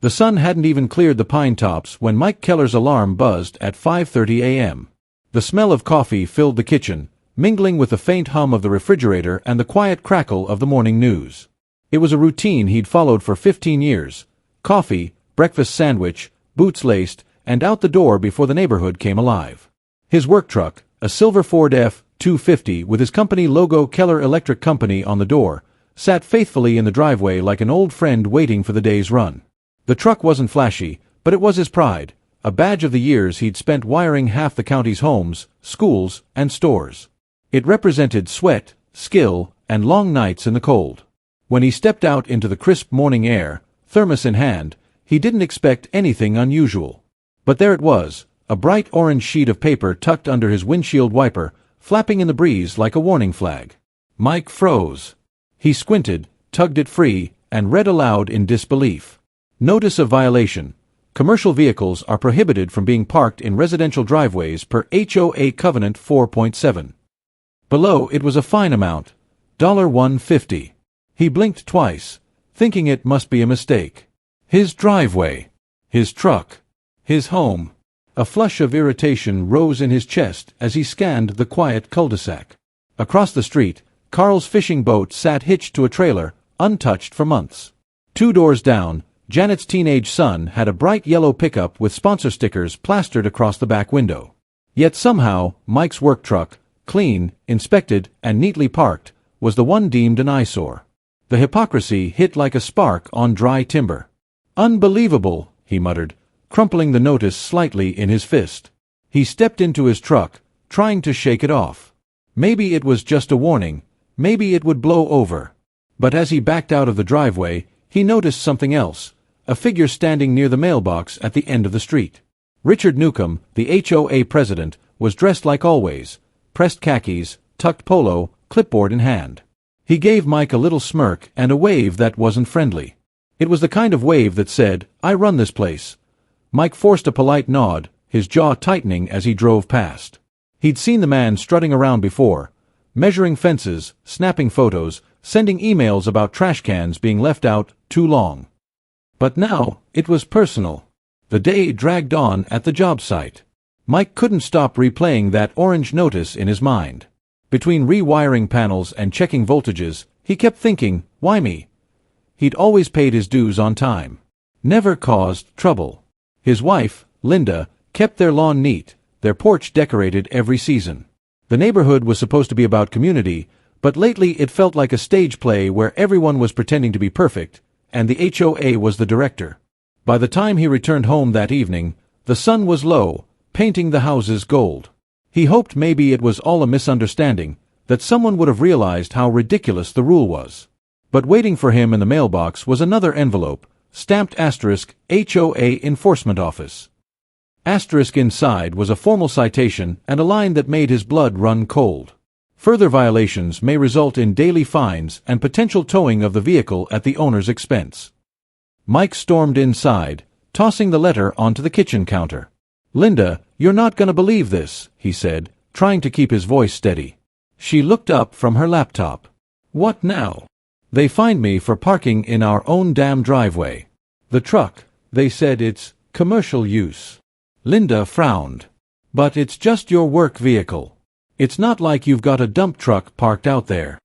The sun hadn't even cleared the pine tops when Mike Keller's alarm buzzed at 5:30 a.m. The smell of coffee filled the kitchen, mingling with the faint hum of the refrigerator and the quiet crackle of the morning news. It was a routine he'd followed for 15 years. Coffee, breakfast sandwich, boots laced, and out the door before the neighborhood came alive. His work truck, a silver Ford F-250 with his company logo Keller Electric Company on the door, sat faithfully in the driveway like an old friend waiting for the day's run. The truck wasn't flashy, but it was his pride, a badge of the years he'd spent wiring half the county's homes, schools, and stores. It represented sweat, skill, and long nights in the cold. When he stepped out into the crisp morning air, thermos in hand, he didn't expect anything unusual. But there it was, a bright orange sheet of paper tucked under his windshield wiper, flapping in the breeze like a warning flag. Mike froze. He squinted, tugged it free, and read aloud in disbelief. Notice of violation. Commercial vehicles are prohibited from being parked in residential driveways per HOA Covenant 4.7. Below it was a fine amount, $1.50. He blinked twice, thinking it must be a mistake. His driveway. His truck. His home. A flush of irritation rose in his chest as he scanned the quiet cul-de-sac. Across the street, Carl's fishing boat sat hitched to a trailer, untouched for months. 2 doors down, Janet's teenage son had a bright yellow pickup with sponsor stickers plastered across the back window. Yet somehow, Mike's work truck, clean, inspected, and neatly parked, was the one deemed an eyesore. The hypocrisy hit like a spark on dry timber. "Unbelievable," he muttered, crumpling the notice slightly in his fist. He stepped into his truck, trying to shake it off. Maybe it was just a warning, maybe it would blow over. But as he backed out of the driveway, he noticed something else, a figure standing near the mailbox at the end of the street. Richard Newcomb, the HOA president, was dressed like always, pressed khakis, tucked polo, clipboard in hand. He gave Mike a little smirk and a wave that wasn't friendly. It was the kind of wave that said, "I run this place." Mike forced a polite nod, his jaw tightening as he drove past. He'd seen the man strutting around before, measuring fences, snapping photos, sending emails about trash cans being left out too long. But now, it was personal. The day dragged on at the job site. Mike couldn't stop replaying that orange notice in his mind. Between rewiring panels and checking voltages, he kept thinking, why me? He'd always paid his dues on time. Never caused trouble. His wife, Linda, kept their lawn neat, their porch decorated every season. The neighborhood was supposed to be about community, but lately it felt like a stage play where everyone was pretending to be perfect, and the HOA was the director. By the time he returned home that evening, the sun was low, painting the houses gold. He hoped maybe it was all a misunderstanding, that someone would have realized how ridiculous the rule was. But waiting for him in the mailbox was another envelope, stamped *HOA Enforcement Office. Asterisk inside was a formal citation and a line that made his blood run cold. Further violations may result in daily fines and potential towing of the vehicle at the owner's expense. Mike stormed inside, tossing the letter onto the kitchen counter. "Linda, you're not going to believe this," he said, trying to keep his voice steady. She looked up from her laptop. "What now?" "They fined me for parking in our own damn driveway. The truck, they said it's commercial use." Linda frowned. "But it's just your work vehicle. It's not like you've got a dump truck parked out there."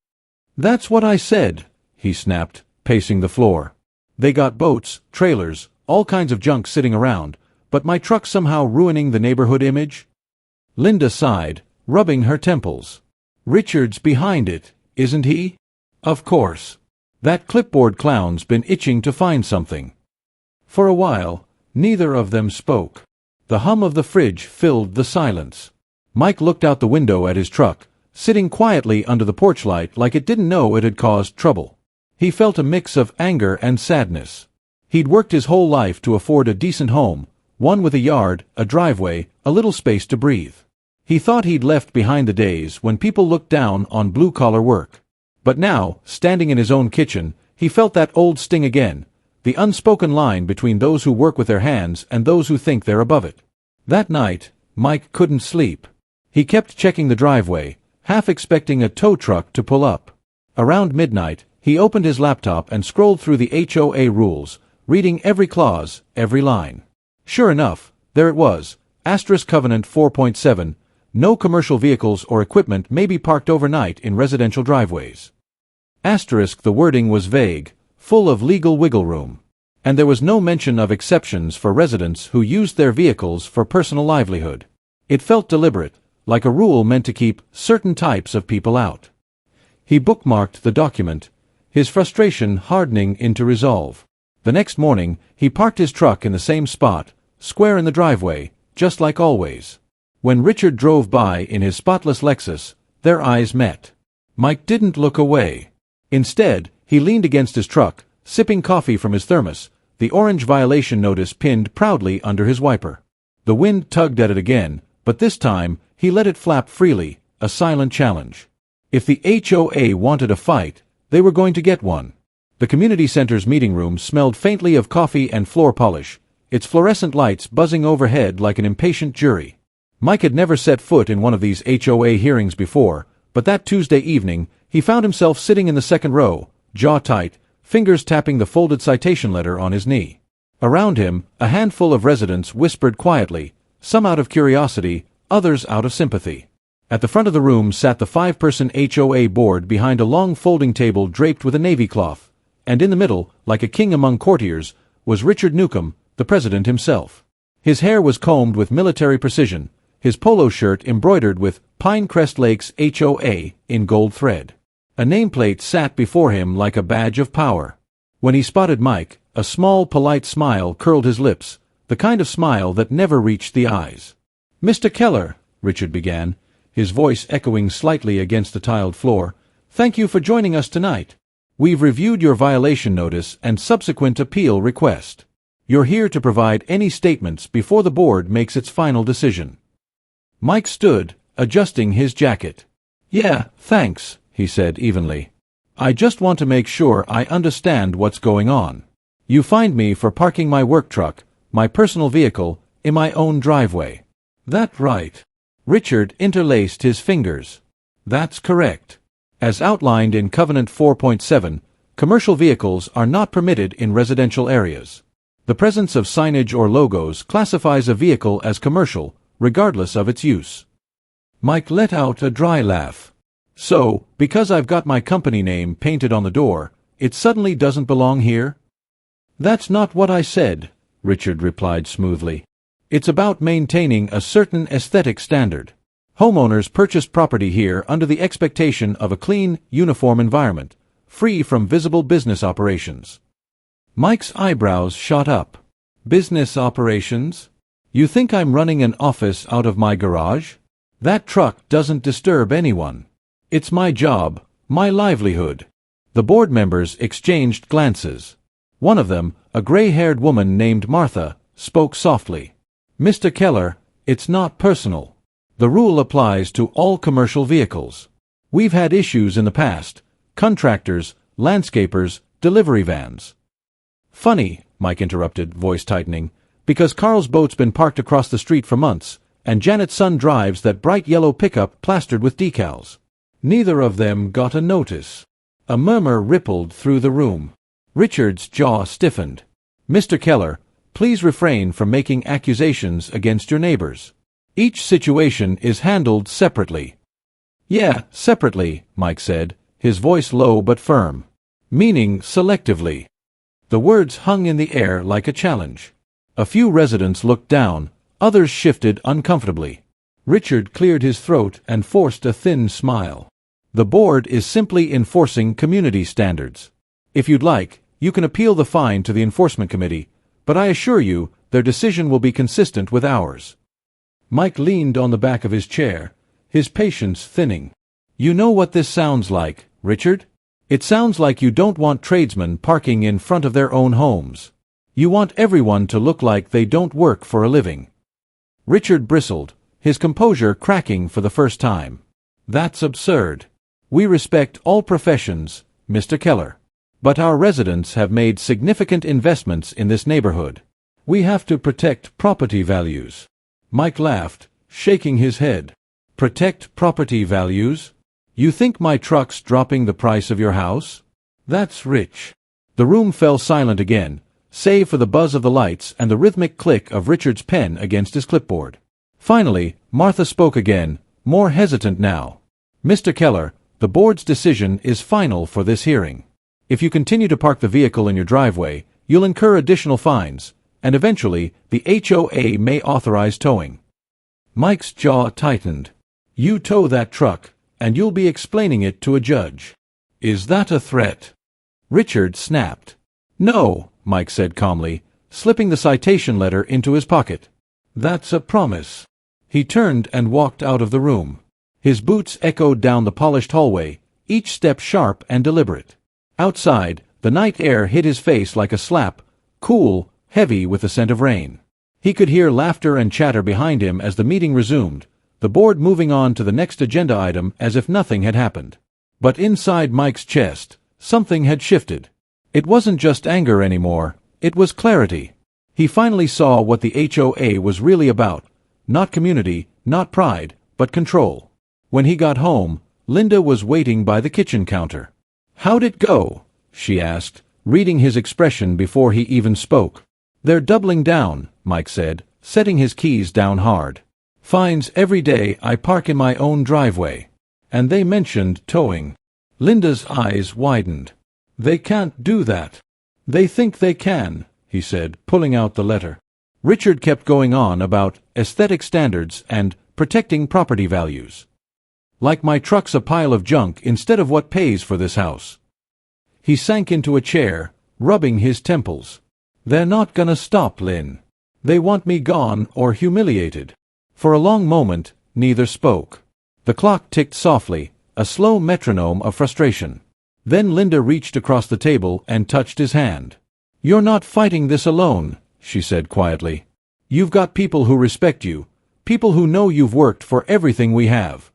"That's what I said," he snapped, pacing the floor. "They got boats, trailers, all kinds of junk sitting around, but my truck somehow ruining the neighborhood image?" Linda sighed, rubbing her temples. "Richard's behind it, isn't he?" "Of course. That clipboard clown's been itching to find something." For a while, neither of them spoke. The hum of the fridge filled the silence. Mike looked out the window at his truck, sitting quietly under the porch light like it didn't know it had caused trouble. He felt a mix of anger and sadness. He'd worked his whole life to afford a decent home, one with a yard, a driveway, a little space to breathe. He thought he'd left behind the days when people looked down on blue-collar work. But now, standing in his own kitchen, he felt that old sting again, the unspoken line between those who work with their hands and those who think they're above it. That night, Mike couldn't sleep. He kept checking the driveway, half expecting a tow truck to pull up. Around midnight, he opened his laptop and scrolled through the HOA rules, reading every clause, every line. Sure enough, there it was, Asterisk Covenant 4.7, no commercial vehicles or equipment may be parked overnight in residential driveways. Asterisk, the wording was vague, full of legal wiggle room. And there was no mention of exceptions for residents who used their vehicles for personal livelihood. It felt deliberate, like a rule meant to keep certain types of people out. He bookmarked the document, his frustration hardening into resolve. The next morning, he parked his truck in the same spot, square in the driveway, just like always. When Richard drove by in his spotless Lexus, their eyes met. Mike didn't look away. Instead, he leaned against his truck, sipping coffee from his thermos, the orange violation notice pinned proudly under his wiper. The wind tugged at it again, but this time, he let it flap freely, a silent challenge. If the HOA wanted a fight, they were going to get one. The community center's meeting room smelled faintly of coffee and floor polish, its fluorescent lights buzzing overhead like an impatient jury. Mike had never set foot in one of these HOA hearings before, but that Tuesday evening, he found himself sitting in the second row, jaw tight, fingers tapping the folded citation letter on his knee. Around him, a handful of residents whispered quietly, some out of curiosity, others out of sympathy. At the front of the room sat the 5-person HOA board behind a long folding table draped with a navy cloth, and in the middle, like a king among courtiers, was Richard Newcomb, the president himself. His hair was combed with military precision, his polo shirt embroidered with Pinecrest Lakes HOA in gold thread. A nameplate sat before him like a badge of power. When he spotted Mike, a small, polite smile curled his lips, the kind of smile that never reached the eyes. "Mr. Keller," Richard began, his voice echoing slightly against the tiled floor, "thank you for joining us tonight. We've reviewed your violation notice and subsequent appeal request. You're here to provide any statements before the board makes its final decision." Mike stood, adjusting his jacket. "Yeah, thanks," he said evenly. "I just want to make sure I understand what's going on. You fined me for parking my work truck, my personal vehicle, in my own driveway. That right?" Richard interlaced his fingers. "That's correct. As outlined in Covenant 4.7, commercial vehicles are not permitted in residential areas. The presence of signage or logos classifies a vehicle as commercial, regardless of its use." Mike let out a dry laugh. "So, because I've got my company name painted on the door, it suddenly doesn't belong here?" "That's not what I said," Richard replied smoothly. "It's about maintaining a certain aesthetic standard. Homeowners purchase property here under the expectation of a clean, uniform environment, free from visible business operations." Mike's eyebrows shot up. "Business operations? You think I'm running an office out of my garage? That truck doesn't disturb anyone. It's my job, my livelihood." The board members exchanged glances. One of them, a gray-haired woman named Martha, spoke softly. "Mr. Keller, it's not personal. The rule applies to all commercial vehicles. We've had issues in the past, contractors, landscapers, delivery vans." "Funny," Mike interrupted, voice tightening, "because Carl's boat's been parked across the street for months, and Janet's son drives that bright yellow pickup plastered with decals. Neither of them got a notice." A murmur rippled through the room. Richard's jaw stiffened. "Mr. Keller, please refrain from making accusations against your neighbors. Each situation is handled separately." "Yeah, separately," Mike said, his voice low but firm. "Meaning selectively." The words hung in the air like a challenge. A few residents looked down, others shifted uncomfortably. Richard cleared his throat and forced a thin smile. "The board is simply enforcing community standards. If you'd like, you can appeal the fine to the enforcement committee, but I assure you their decision will be consistent with ours." Mike leaned on the back of his chair, his patience thinning. "You know what this sounds like, Richard? It sounds like you don't want tradesmen parking in front of their own homes. You want everyone to look like they don't work for a living." Richard bristled, his composure cracking for the first time. "That's absurd. We respect all professions, Mr. Keller. But our residents have made significant investments in this neighborhood. We have to protect property values." Mike laughed, shaking his head. "Protect property values? You think my truck's dropping the price of your house? That's rich." The room fell silent again, save for the buzz of the lights and the rhythmic click of Richard's pen against his clipboard. Finally, Martha spoke again, more hesitant now. "Mr. Keller, the board's decision is final for this hearing. If you continue to park the vehicle in your driveway, you'll incur additional fines, and eventually, the HOA may authorize towing." Mike's jaw tightened. "You tow that truck, and you'll be explaining it to a judge. Is that a threat?" Richard snapped. "No," Mike said calmly, slipping the citation letter into his pocket. "That's a promise." He turned and walked out of the room. His boots echoed down the polished hallway, each step sharp and deliberate. Outside, the night air hit his face like a slap, cool, heavy with the scent of rain. He could hear laughter and chatter behind him as the meeting resumed, the board moving on to the next agenda item as if nothing had happened. But inside Mike's chest, something had shifted. It wasn't just anger anymore, it was clarity. He finally saw what the HOA was really about. Not community, not pride, but control. When he got home, Linda was waiting by the kitchen counter. "How'd it go?" she asked, reading his expression before he even spoke. "They're doubling down," Mike said, setting his keys down hard. "Fines every day I park in my own driveway. And they mentioned towing." Linda's eyes widened. "They can't do that." "They think they can," he said, pulling out the letter. Richard kept going on about aesthetic standards and protecting property values. "Like my truck's a pile of junk instead of what pays for this house." He sank into a chair, rubbing his temples. "They're not gonna stop, Lynn. They want me gone or humiliated." For a long moment, neither spoke. The clock ticked softly, a slow metronome of frustration. Then Linda reached across the table and touched his hand. "You're not fighting this alone," she said quietly. "You've got people who respect you, people who know you've worked for everything we have."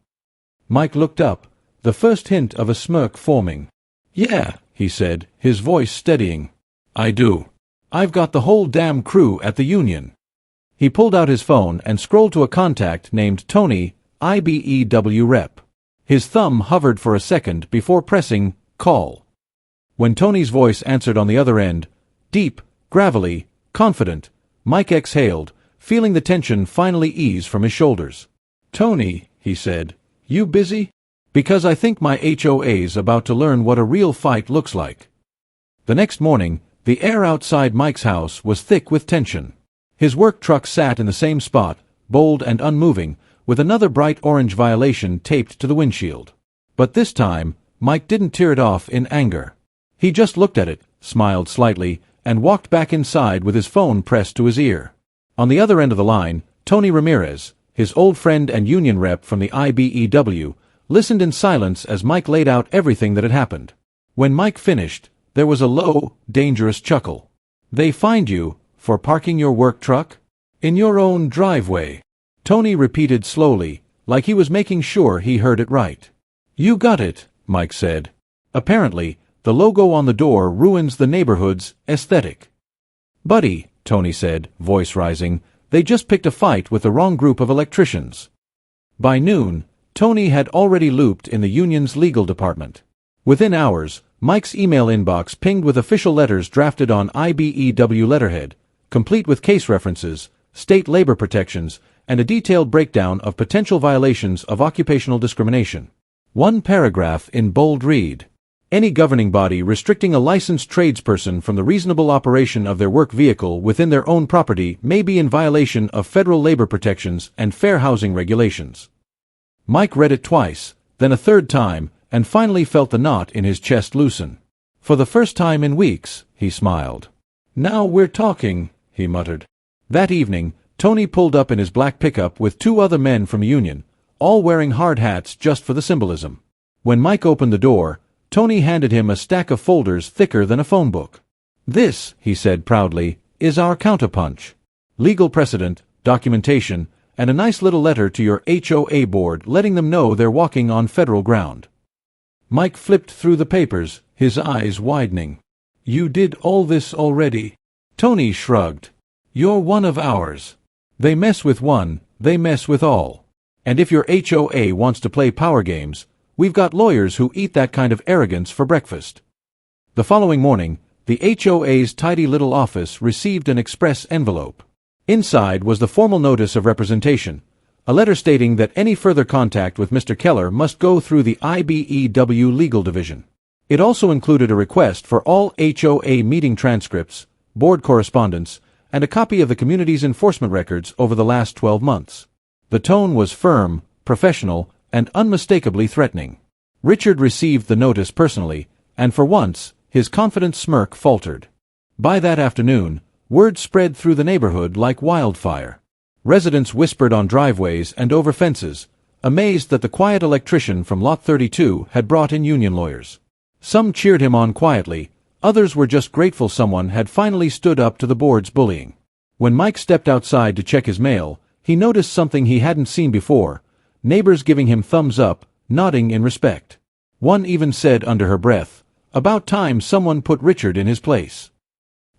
Mike looked up, the first hint of a smirk forming. "Yeah," he said, his voice steadying. "I do. I've got the whole damn crew at the union." He pulled out his phone and scrolled to a contact named Tony, IBEW rep. His thumb hovered for a second before pressing call. When Tony's voice answered on the other end, deep, gravelly, confident, Mike exhaled, feeling the tension finally ease from his shoulders. "Tony," he said, "you busy? Because I think my HOA's about to learn what a real fight looks like." The next morning, the air outside Mike's house was thick with tension. His work truck sat in the same spot, bold and unmoving, with another bright orange violation taped to the windshield. But this time, Mike didn't tear it off in anger. He just looked at it, smiled slightly, and walked back inside with his phone pressed to his ear. On the other end of the line, Tony Ramirez, his old friend and union rep from the IBEW, listened in silence as Mike laid out everything that had happened. When Mike finished, there was a low, dangerous chuckle. "They fined you for parking your work truck? In your own driveway?" Tony repeated slowly, like he was making sure he heard it right. "You got it," Mike said. "Apparently, the logo on the door ruins the neighborhood's aesthetic." "Buddy," Tony said, voice rising, "they just picked a fight with the wrong group of electricians." By noon, Tony had already looped in the union's legal department. Within hours, Mike's email inbox pinged with official letters drafted on IBEW letterhead, complete with case references, state labor protections, and a detailed breakdown of potential violations of occupational discrimination. One paragraph in bold read: "Any governing body restricting a licensed tradesperson from the reasonable operation of their work vehicle within their own property may be in violation of federal labor protections and fair housing regulations." Mike read it twice, then a third time, and finally felt the knot in his chest loosen. For the first time in weeks, he smiled. "Now we're talking," he muttered. That evening, Tony pulled up in his black pickup with two other men from the union, all wearing hard hats just for the symbolism. When Mike opened the door, Tony handed him a stack of folders thicker than a phone book. "This," he said proudly, "is our counterpunch. Legal precedent, documentation, and a nice little letter to your HOA board letting them know they're walking on federal ground." Mike flipped through the papers, his eyes widening. "You did all this already?" Tony shrugged. "You're one of ours. They mess with one, they mess with all. And if your HOA wants to play power games, we've got lawyers who eat that kind of arrogance for breakfast." The following morning, the HOA's tidy little office received an express envelope. Inside was the formal notice of representation, a letter stating that any further contact with Mr. Keller must go through the IBEW Legal Division. It also included a request for all HOA meeting transcripts, board correspondence, and a copy of the community's enforcement records over the last 12 months. The tone was firm, professional, and unmistakably threatening. Richard received the notice personally, and for once, his confident smirk faltered. By that afternoon, word spread through the neighborhood like wildfire. Residents whispered on driveways and over fences, amazed that the quiet electrician from Lot 32 had brought in union lawyers. Some cheered him on quietly, others were just grateful someone had finally stood up to the board's bullying. When Mike stepped outside to check his mail, he noticed something he hadn't seen before, neighbors giving him thumbs up, nodding in respect. One even said under her breath, "About time someone put Richard in his place."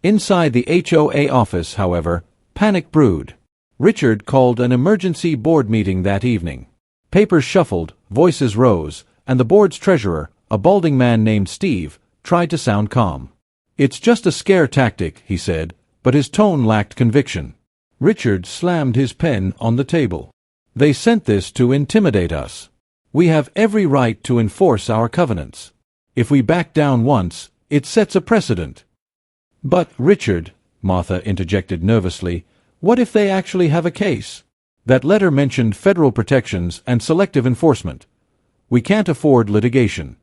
Inside the HOA office, however, panic brewed. Richard called an emergency board meeting that evening. Papers shuffled, voices rose, and the board's treasurer, a balding man named Steve, tried to sound calm. "It's just a scare tactic," he said, but his tone lacked conviction. Richard slammed his pen on the table. "They sent this to intimidate us. We have every right to enforce our covenants. If we back down once, it sets a precedent." "But, Richard," Martha interjected nervously, "what if they actually have a case? That letter mentioned federal protections and selective enforcement. We can't afford litigation."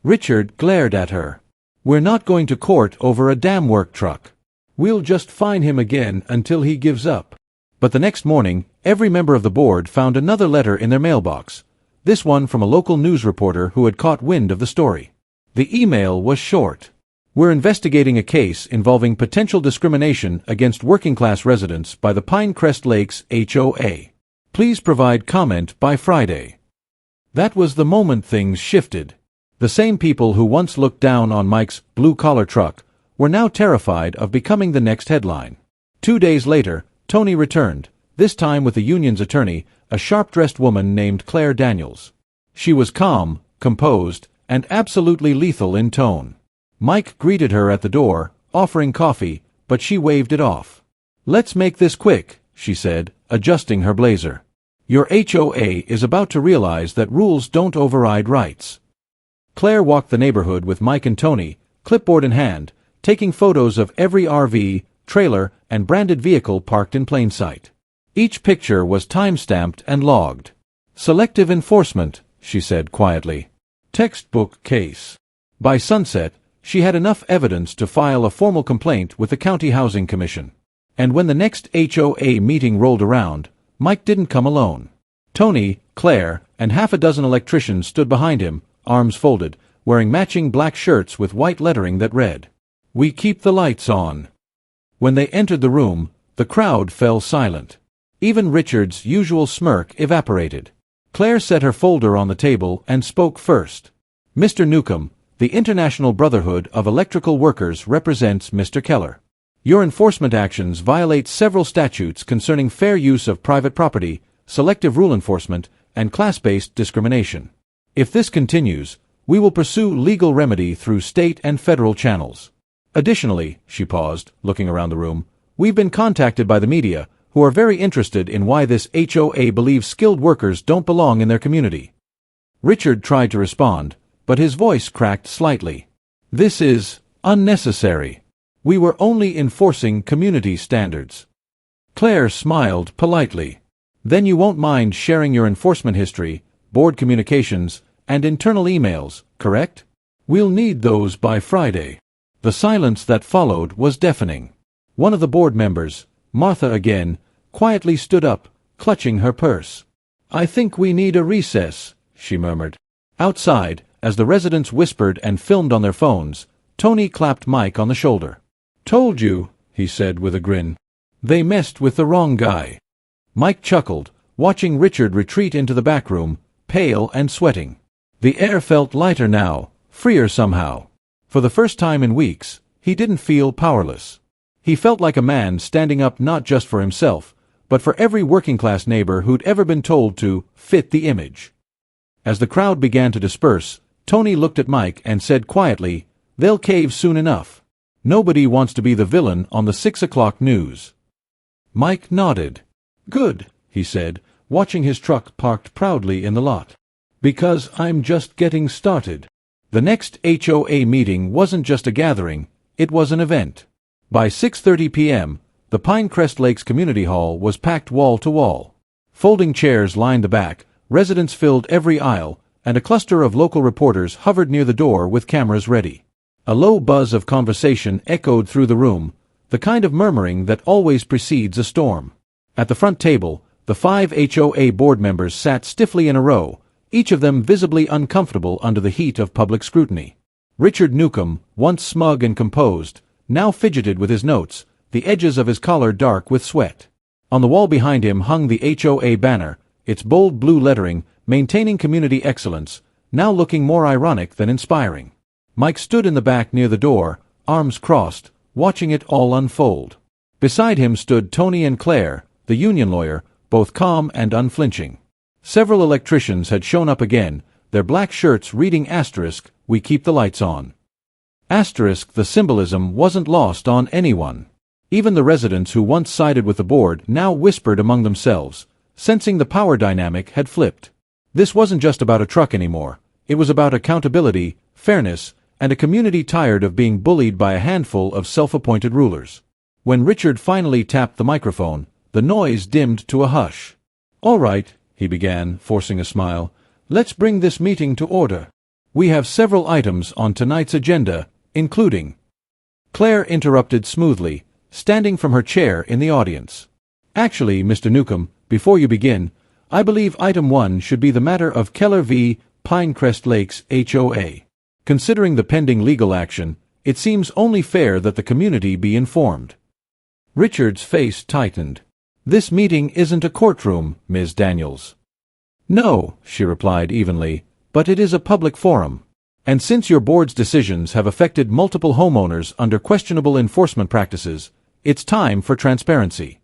Richard glared at her. "We're not going to court over a damn work truck. We'll just fine him again until he gives up." But the next morning, every member of the board found another letter in their mailbox, this one from a local news reporter who had caught wind of the story. The email was short. "We're investigating a case involving potential discrimination against working-class residents by the Pinecrest Lakes HOA. Please provide comment by Friday." That was the moment things shifted. The same people who once looked down on Mike's blue-collar truck were now terrified of becoming the next headline. 2 days later, Tony returned, this time with the union's attorney, a sharp-dressed woman named Claire Daniels. She was calm, composed, and absolutely lethal in tone. Mike greeted her at the door, offering coffee, but she waved it off. "Let's make this quick," she said, adjusting her blazer. "Your HOA is about to realize that rules don't override rights." Claire walked the neighborhood with Mike and Tony, clipboard in hand, taking photos of every RV, trailer, and branded vehicle parked in plain sight. Each picture was time-stamped and logged. "Selective enforcement," she said quietly. "Textbook case." By sunset, she had enough evidence to file a formal complaint with the County Housing Commission. And when the next HOA meeting rolled around, Mike didn't come alone. Tony, Claire, and half a dozen electricians stood behind him, arms folded, wearing matching black shirts with white lettering that read, "We keep the lights on." When they entered the room, the crowd fell silent. Even Richard's usual smirk evaporated. Claire set her folder on the table and spoke first. "Mr. Newcomb, the International Brotherhood of Electrical Workers represents Mr. Keller. Your enforcement actions violate several statutes concerning fair use of private property, selective rule enforcement, and class-based discrimination. If this continues, we will pursue legal remedy through state and federal channels. Additionally," she paused, looking around the room, "we've been contacted by the media, who are very interested in why this HOA believes skilled workers don't belong in their community." Richard tried to respond, but his voice cracked slightly. "This is unnecessary. We were only enforcing community standards." Claire smiled politely. "Then you won't mind sharing your enforcement history, board communications, and internal emails, correct? We'll need those by Friday." The silence that followed was deafening. One of the board members, Martha again, quietly stood up, clutching her purse. "I think we need a recess," she murmured. Outside, as the residents whispered and filmed on their phones, Tony clapped Mike on the shoulder. "Told you," he said with a grin. "They messed with the wrong guy." Mike chuckled, watching Richard retreat into the back room, pale and sweating. The air felt lighter now, freer somehow. For the first time in weeks, he didn't feel powerless. He felt like a man standing up not just for himself, but for every working-class neighbor who'd ever been told to fit the image. As the crowd began to disperse, Tony looked at Mike and said quietly, "They'll cave soon enough. Nobody wants to be the villain on the 6 o'clock news. Mike nodded. Good, he said, watching his truck parked proudly in the lot. Because I'm just getting started. The next HOA meeting wasn't just a gathering, it was an event. By 6:30 p.m., the Pinecrest Lakes Community Hall was packed wall to wall. Folding chairs lined the back, residents filled every aisle, and a cluster of local reporters hovered near the door with cameras ready. A low buzz of conversation echoed through the room, the kind of murmuring that always precedes a storm. At the front table, the 5 HOA board members sat stiffly in a row, each of them visibly uncomfortable under the heat of public scrutiny. Richard Newcomb, once smug and composed, now fidgeted with his notes, the edges of his collar dark with sweat. On the wall behind him hung the HOA banner, its bold blue lettering, maintaining community excellence, now looking more ironic than inspiring. Mike stood in the back near the door, arms crossed, watching it all unfold. Beside him stood Tony and Claire, the union lawyer, both calm and unflinching. Several electricians had shown up again, their black shirts reading asterisk, "We keep the lights on." Asterisk, the symbolism wasn't lost on anyone. Even the residents who once sided with the board now whispered among themselves, sensing the power dynamic had flipped. This wasn't just about a truck anymore. It was about accountability, fairness, and a community tired of being bullied by a handful of self-appointed rulers. When Richard finally tapped the microphone, the noise dimmed to a hush. "All right," he began, forcing a smile. "Let's bring this meeting to order. We have several items on tonight's agenda, including—" Claire interrupted smoothly, standing from her chair in the audience. "Actually, Mr. Newcomb, before you begin, I believe item 1 should be the matter of Keller v. Pinecrest Lakes HOA. Considering the pending legal action, it seems only fair that the community be informed." Richard's face tightened. "This meeting isn't a courtroom, Ms. Daniels." "No," she replied evenly, "but it is a public forum. And since your board's decisions have affected multiple homeowners under questionable enforcement practices, it's time for transparency."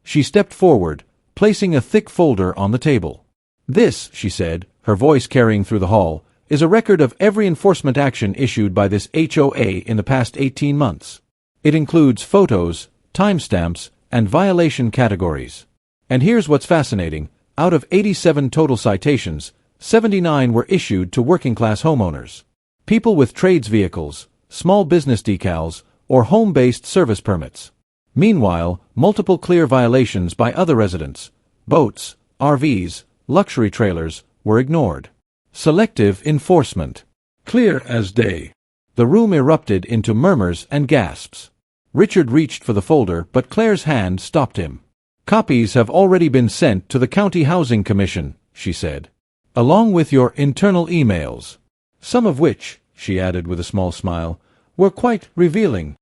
She stepped forward, placing a thick folder on the table. "This," she said, her voice carrying through the hall, "is a record of every enforcement action issued by this HOA in the past 18 months. It includes photos, timestamps, and violation categories. And here's what's fascinating. Out of 87 total citations, 79 were issued to working-class homeowners. People with trades vehicles, small business decals, or home-based service permits. Meanwhile, multiple clear violations by other residents, boats, RVs, luxury trailers, were ignored. Selective enforcement. Clear as day." The room erupted into murmurs and gasps. Richard reached for the folder, but Claire's hand stopped him. "Copies have already been sent to the County Housing Commission," she said, "along with your internal emails. Some of which," she added with a small smile, "were quite revealing."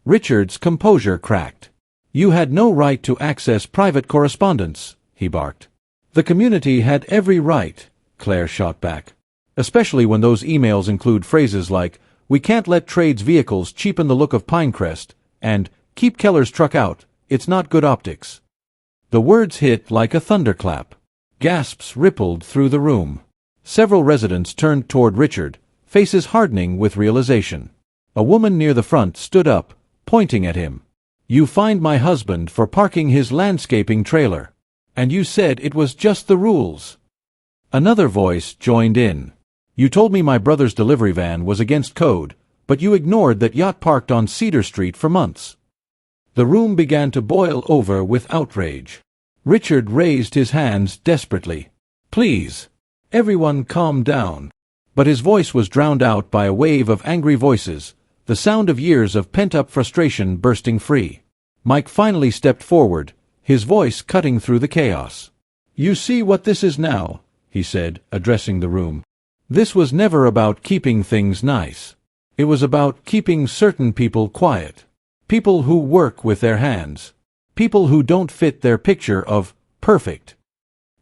Richard's composure cracked. "You had no right to access private correspondence," he barked. "The community had every right," Claire shot back. "Especially when those emails include phrases like, 'We can't let trades vehicles cheapen the look of Pinecrest,' and 'Keep Keller's truck out, it's not good optics.'" The words hit like a thunderclap. Gasps rippled through the room. Several residents turned toward Richard, faces hardening with realization. A woman near the front stood up, pointing at him. "You fined my husband for parking his landscaping trailer. And you said it was just the rules." Another voice joined in. "You told me my brother's delivery van was against code, but you ignored that yacht parked on Cedar Street for months." The room began to boil over with outrage. Richard raised his hands desperately. "Please, everyone calm down." But his voice was drowned out by a wave of angry voices, the sound of years of pent-up frustration bursting free. Mike finally stepped forward, his voice cutting through the chaos. "You see what this is now," he said, addressing the room. "This was never about keeping things nice. It was about keeping certain people quiet. People who work with their hands. People who don't fit their picture of perfect."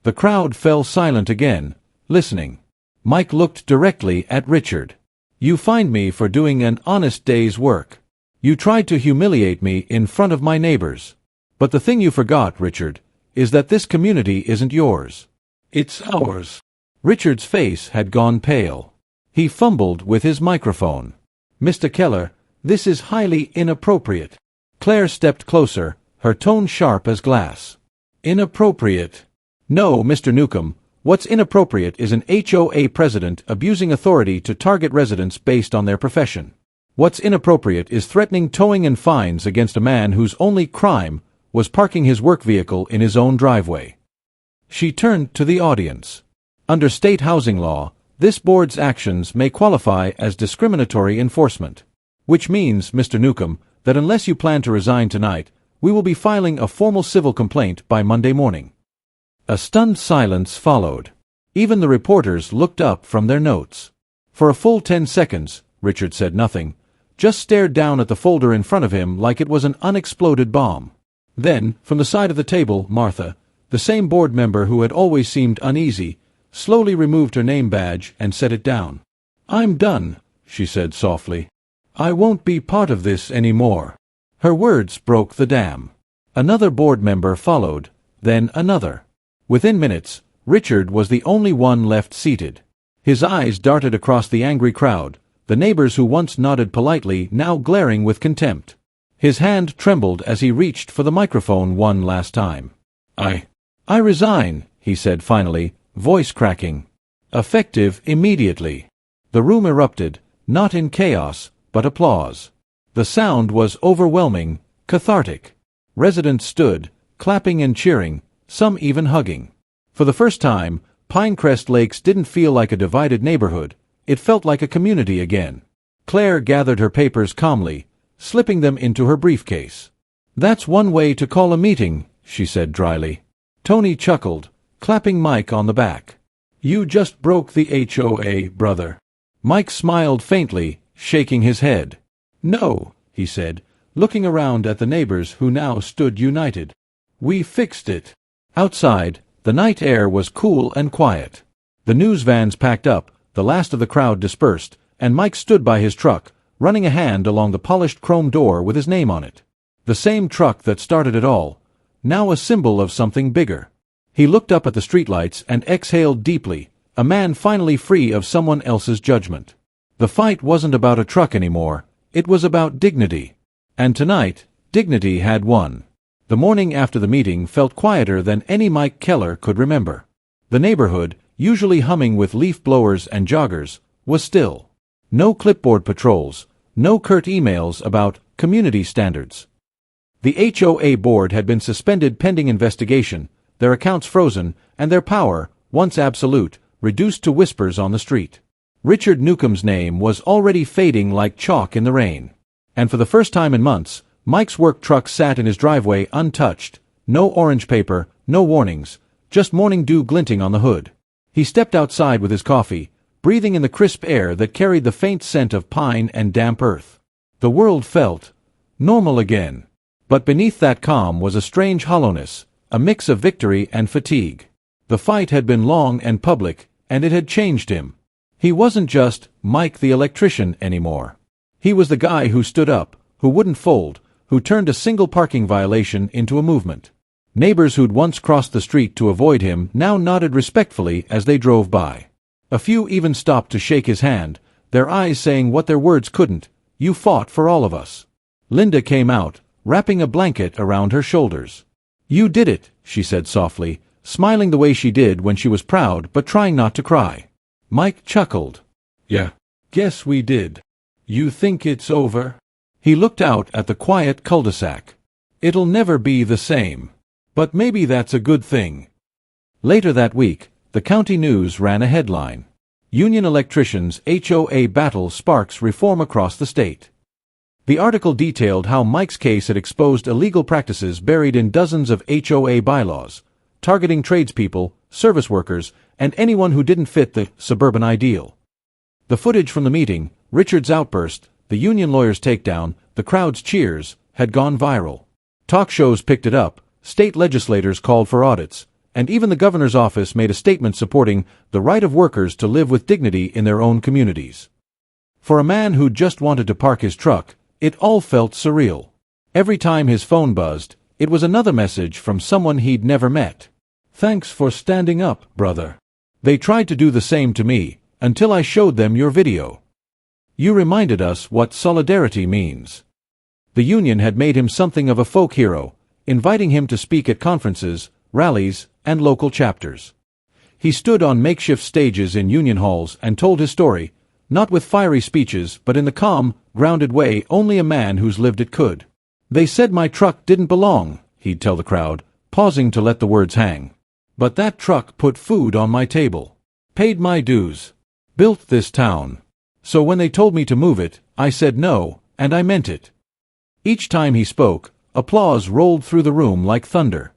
The crowd fell silent again, listening. Mike looked directly at Richard. "You fined me for doing an honest day's work. You tried to humiliate me in front of my neighbors. But the thing you forgot, Richard, is that this community isn't yours. It's ours." Richard's face had gone pale. He fumbled with his microphone. "Mr. Keller, This is highly inappropriate." Claire stepped closer, her tone sharp as glass. "Inappropriate? No, Mr. Newcomb. What's inappropriate is an HOA president abusing authority to target residents based on their profession. What's inappropriate is threatening towing and fines against a man whose only crime was parking his work vehicle in his own driveway." She turned to the audience. Under state housing law, this board's actions may qualify as discriminatory enforcement. Which means, Mr. Newcomb, that unless you plan to resign tonight, we will be filing a formal civil complaint by Monday morning. A stunned silence followed. Even the reporters looked up from their notes. For a full 10 seconds, Richard said nothing, just stared down at the folder in front of him like it was an unexploded bomb. Then, from the side of the table, Martha, the same board member who had always seemed uneasy, slowly removed her name badge and set it down. "I'm done," she said softly. "I won't be part of this anymore." Her words broke the dam. Another board member followed, then another. Within minutes, Richard was the only one left seated. His eyes darted across the angry crowd, the neighbors who once nodded politely now glaring with contempt. His hand trembled as he reached for the microphone one last time. I resign," he said finally, voice cracking. "Effective immediately." The room erupted, not in chaos, but applause. The sound was overwhelming, cathartic. Residents stood, clapping and cheering, some even hugging. For the first time, Pinecrest Lakes didn't feel like a divided neighborhood, it felt like a community again. Claire gathered her papers calmly, slipping them into her briefcase. "That's one way to call a meeting," she said dryly. Tony chuckled, clapping Mike on the back. "You just broke the HOA, brother." Mike smiled faintly, shaking his head. "No," he said, looking around at the neighbors who now stood united. "We fixed it." Outside, the night air was cool and quiet. The news vans packed up, the last of the crowd dispersed, and Mike stood by his truck, running a hand along the polished chrome door with his name on it. The same truck that started it all, now a symbol of something bigger. He looked up at the streetlights and exhaled deeply, a man finally free of someone else's judgment. The fight wasn't about a truck anymore, it was about dignity. And tonight, dignity had won. The morning after the meeting felt quieter than any Mike Keller could remember. The neighborhood, usually humming with leaf blowers and joggers, was still. No clipboard patrols, no curt emails about community standards. The HOA board had been suspended pending investigation, their accounts frozen, and their power, once absolute, reduced to whispers on the street. Richard Newcomb's name was already fading like chalk in the rain. And for the first time in months, Mike's work truck sat in his driveway untouched, no orange paper, no warnings, just morning dew glinting on the hood. He stepped outside with his coffee, breathing in the crisp air that carried the faint scent of pine and damp earth. The world felt normal again. But beneath that calm was a strange hollowness, a mix of victory and fatigue. The fight had been long and public, and it had changed him. He wasn't just Mike the electrician anymore. He was the guy who stood up, who wouldn't fold, who turned a single parking violation into a movement. Neighbors who'd once crossed the street to avoid him now nodded respectfully as they drove by. A few even stopped to shake his hand, their eyes saying what their words couldn't: "You fought for all of us." Linda came out, wrapping a blanket around her shoulders. "You did it," she said softly, smiling the way she did when she was proud but trying not to cry. Mike chuckled. "Yeah, guess we did. You think it's over?" He looked out at the quiet cul-de-sac. "It'll never be the same. But maybe that's a good thing." Later that week, the county news ran a headline: "Union Electricians HOA Battle Sparks Reform Across the State." The article detailed how Mike's case had exposed illegal practices buried in dozens of HOA bylaws, targeting tradespeople, service workers, and anyone who didn't fit the suburban ideal. The footage from the meeting, Richard's outburst, the union lawyer's takedown, the crowd's cheers, had gone viral. Talk shows picked it up, state legislators called for audits, and even the governor's office made a statement supporting the right of workers to live with dignity in their own communities. For a man who just wanted to park his truck, it all felt surreal. Every time his phone buzzed, it was another message from someone he'd never met. "Thanks for standing up, brother. They tried to do the same to me, until I showed them your video." You reminded us what solidarity means." The union had made him something of a folk hero, inviting him to speak at conferences, rallies, and local chapters. He stood on makeshift stages in union halls and told his story, not with fiery speeches but in the calm, grounded way only a man who's lived it could. "They said my truck didn't belong," he'd tell the crowd, pausing to let the words hang. "But that truck put food on my table, paid my dues, built this town. So when they told me to move it, I said no, and I meant it." Each time he spoke, applause rolled through the room like thunder.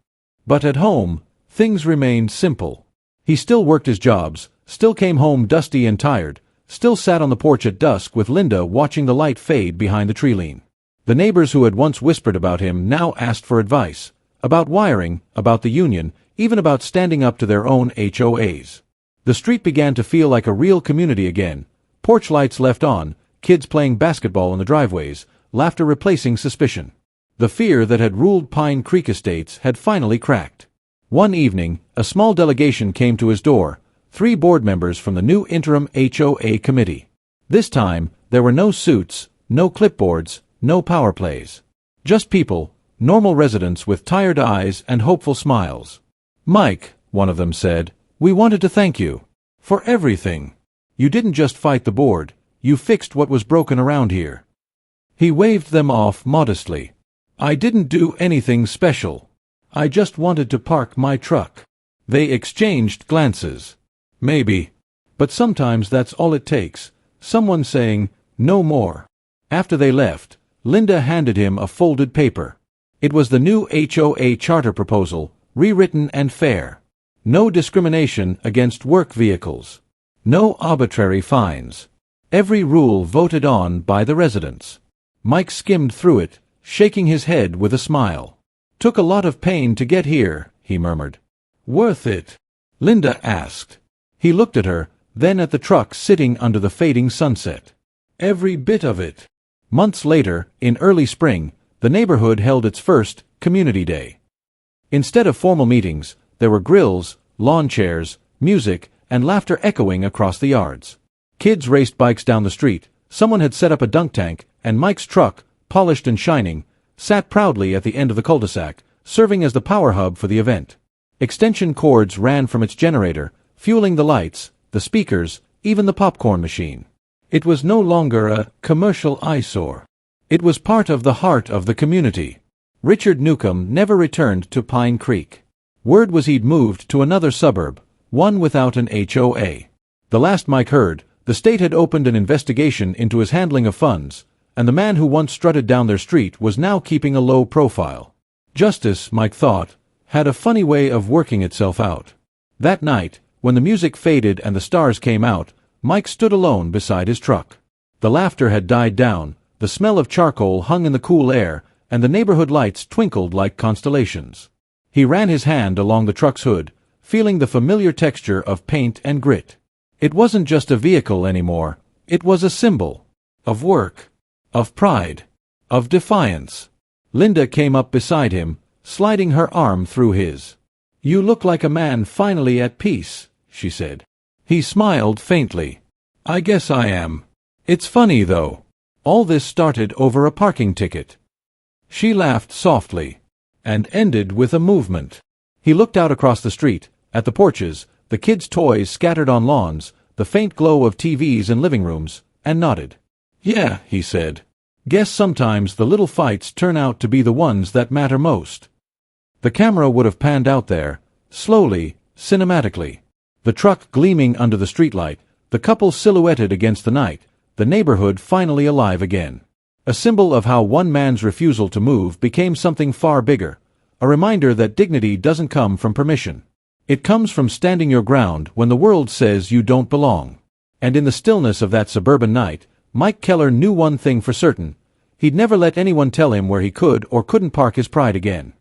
But at home, things remained simple. He still worked his jobs, still came home dusty and tired, still sat on the porch at dusk with Linda watching the light fade behind the tree-line. The neighbors who had once whispered about him now asked for advice, about wiring, about the union, even about standing up to their own HOAs. The street began to feel like a real community again, porch lights left on, kids playing basketball in the driveways, laughter replacing suspicion. The fear that had ruled Pine Creek Estates had finally cracked. One evening, a small delegation came to his door, 3 board members from the new interim HOA committee. This time, there were no suits, no clipboards, no power plays. Just people, normal residents with tired eyes and hopeful smiles. "Mike," one of them said, "we wanted to thank you for everything. You didn't just fight the board, you fixed what was broken around here." He waved them off modestly. "I didn't do anything special. I just wanted to park my truck." They exchanged glances. Maybe. But sometimes that's all it takes, someone saying, "No more." After they left, Linda handed him a folded paper. It was the new HOA charter proposal, rewritten and fair. No discrimination against work vehicles. No arbitrary fines. Every rule voted on by the residents. Mike skimmed through it, shaking his head with a smile. "Took a lot of pain to get here," he murmured. "Worth it?" Linda asked. He looked at her, then at the truck sitting under the fading sunset. "Every bit of it." Months later, in early spring, the neighborhood held its first Community Day. Instead of formal meetings, there were grills, lawn chairs, music, and laughter echoing across the yards. Kids raced bikes down the street, someone had set up a dunk tank, and Mike's truck, polished and shining, sat proudly at the end of the cul-de-sac, serving as the power hub for the event. Extension cords ran from its generator, fueling the lights, the speakers, even the popcorn machine. It was no longer a commercial eyesore. It was part of the heart of the community. Richard Newcomb never returned to Pine Creek. Word was he'd moved to another suburb, one without an HOA. The last Mike heard, the state had opened an investigation into his handling of funds, and the man who once strutted down their street was now keeping a low profile. Justice, Mike thought, had a funny way of working itself out. That night, when the music faded and the stars came out, Mike stood alone beside his truck. The laughter had died down, the smell of charcoal hung in the cool air, and the neighborhood lights twinkled like constellations. He ran his hand along the truck's hood, feeling the familiar texture of paint and grit. It wasn't just a vehicle anymore, it was a symbol. Of work. Of pride. Of defiance. Linda came up beside him, sliding her arm through his. "You look like a man finally at peace," she said. He smiled faintly. "I guess I am. It's funny though. All this started over a parking ticket." She laughed softly, and ended with a movement. He looked out across the street, at the porches, the kids' toys scattered on lawns, the faint glow of TVs in living rooms, and nodded. "Yeah," he said. "Guess sometimes the little fights turn out to be the ones that matter most." The camera would have panned out there, slowly, cinematically. The truck gleaming under the streetlight, the couple silhouetted against the night, the neighborhood finally alive again. A symbol of how one man's refusal to move became something far bigger, a reminder that dignity doesn't come from permission. It comes from standing your ground when the world says you don't belong. And in the stillness of that suburban night, Mike Keller knew one thing for certain: he'd never let anyone tell him where he could or couldn't park his pride again.